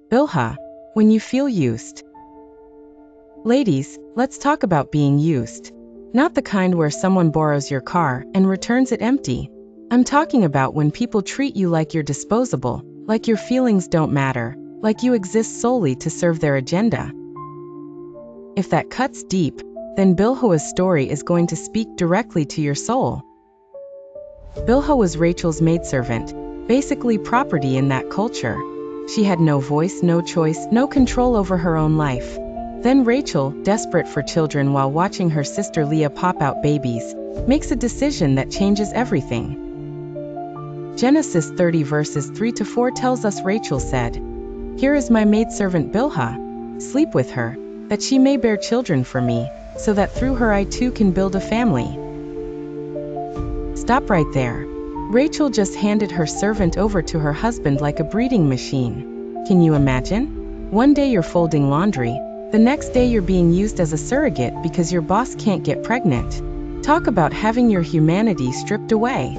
Bilhah, when you feel used. Ladies, let's talk about being used. Not the kind where someone borrows your car and returns it empty. I'm talking about when people treat you like you're disposable, like your feelings don't matter, like you exist solely to serve their agenda. If that cuts deep, then Bilhah's story is going to speak directly to your soul. Bilhah was Rachel's maidservant, basically property in that culture. She had no voice, no choice, no control over her own life. Then Rachel, desperate for children while watching her sister Leah pop out babies, makes a decision that changes everything. Genesis 30 verses 3-4 tells us Rachel said, "Here is my maidservant Bilhah. Sleep with her, that she may bear children for me, so that through her I too can build a family." Stop right there. Rachel just handed her servant over to her husband like a breeding machine. Can you imagine? One day you're folding laundry, the next day you're being used as a surrogate because your boss can't get pregnant. Talk about having your humanity stripped away.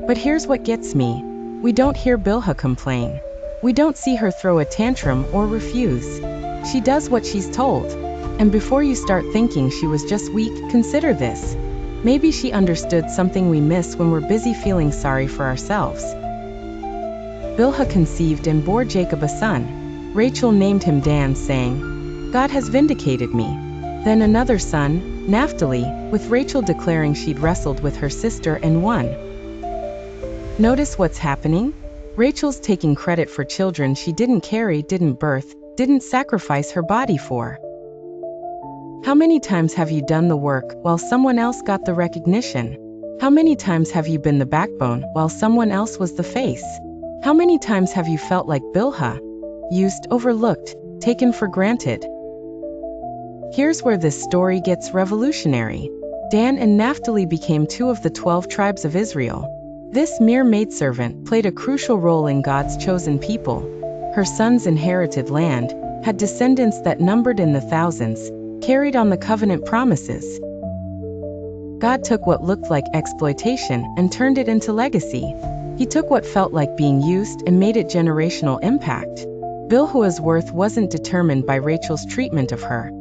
But here's what gets me. We don't hear Bilhah complain. We don't see her throw a tantrum or refuse. She does what she's told. And before you start thinking she was just weak, consider this. Maybe she understood something we miss when we're busy feeling sorry for ourselves. Bilhah conceived and bore Jacob a son. Rachel named him Dan, saying, "God has vindicated me." Then another son, Naphtali, with Rachel declaring she'd wrestled with her sister and won. Notice what's happening? Rachel's taking credit for children she didn't carry, didn't birth, didn't sacrifice her body for. How many times have you done the work while someone else got the recognition? How many times have you been the backbone while someone else was the face? How many times have you felt like Bilhah? Used, overlooked, taken for granted? Here's where this story gets revolutionary. Dan and Naphtali became two of the 12 tribes of Israel. This mere maidservant played a crucial role in God's chosen people. Her sons inherited land, had descendants that numbered in the thousands, carried on the covenant promises. God took what looked like exploitation and turned it into legacy. He took what felt like being used and made it generational impact. Bilhah's worth wasn't determined by Rachel's treatment of her.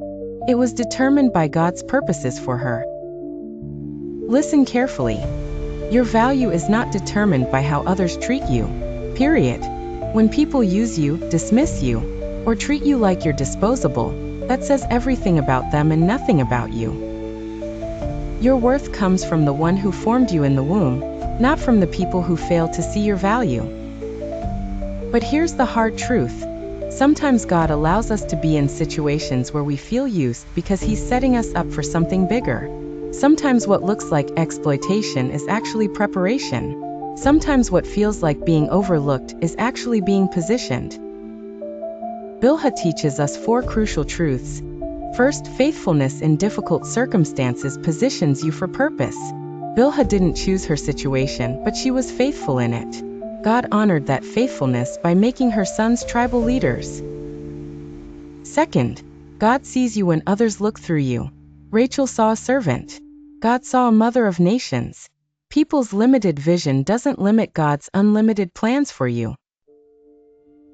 It was determined by God's purposes for her. Listen carefully. Your value is not determined by how others treat you. Period. When people use you, dismiss you, or treat you like you're disposable, that says everything about them and nothing about you. Your worth comes from the one who formed you in the womb, not from the people who fail to see your value. But here's the hard truth. Sometimes God allows us to be in situations where we feel used because He's setting us up for something bigger. Sometimes what looks like exploitation is actually preparation. Sometimes what feels like being overlooked is actually being positioned. Bilhah teaches us 4 crucial truths. First, faithfulness in difficult circumstances positions you for purpose. Bilhah didn't choose her situation, but she was faithful in it. God honored that faithfulness by making her sons tribal leaders. Second, God sees you when others look through you. Rachel saw a servant. God saw a mother of nations. People's limited vision doesn't limit God's unlimited plans for you.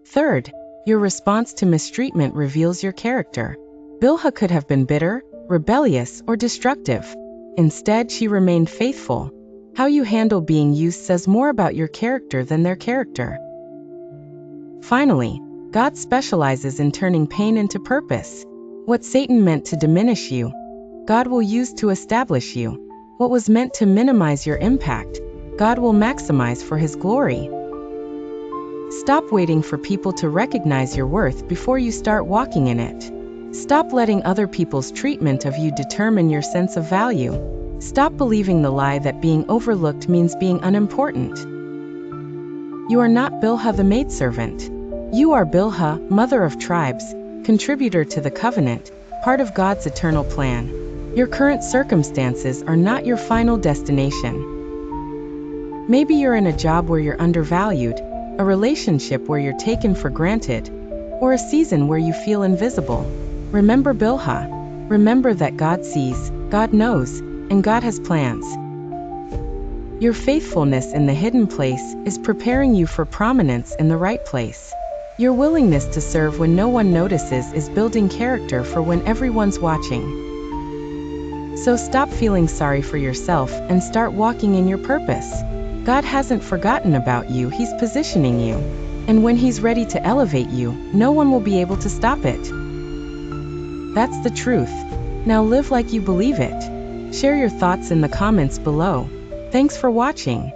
Third, your response to mistreatment reveals your character. Bilhah could have been bitter, rebellious, or destructive. Instead, she remained faithful. How you handle being used says more about your character than their character. Finally, God specializes in turning pain into purpose. What Satan meant to diminish you, God will use to establish you. What was meant to minimize your impact, God will maximize for His glory. Stop waiting for people to recognize your worth before you start walking in it. Stop letting other people's treatment of you determine your sense of value. Stop believing the lie that being overlooked means being unimportant. You are not Bilhah the maidservant. You are Bilhah, mother of tribes, contributor to the covenant, part of God's eternal plan. Your current circumstances are not your final destination. Maybe you're in a job where you're undervalued, a relationship where you're taken for granted, or a season where you feel invisible. Remember Bilhah. Remember that God sees, God knows, and God has plans. Your faithfulness in the hidden place is preparing you for prominence in the right place. Your willingness to serve when no one notices is building character for when everyone's watching. So stop feeling sorry for yourself and start walking in your purpose. God hasn't forgotten about you, He's positioning you. And when He's ready to elevate you, no one will be able to stop it. That's the truth. Now live like you believe it. Share your thoughts in the comments below. Thanks for watching.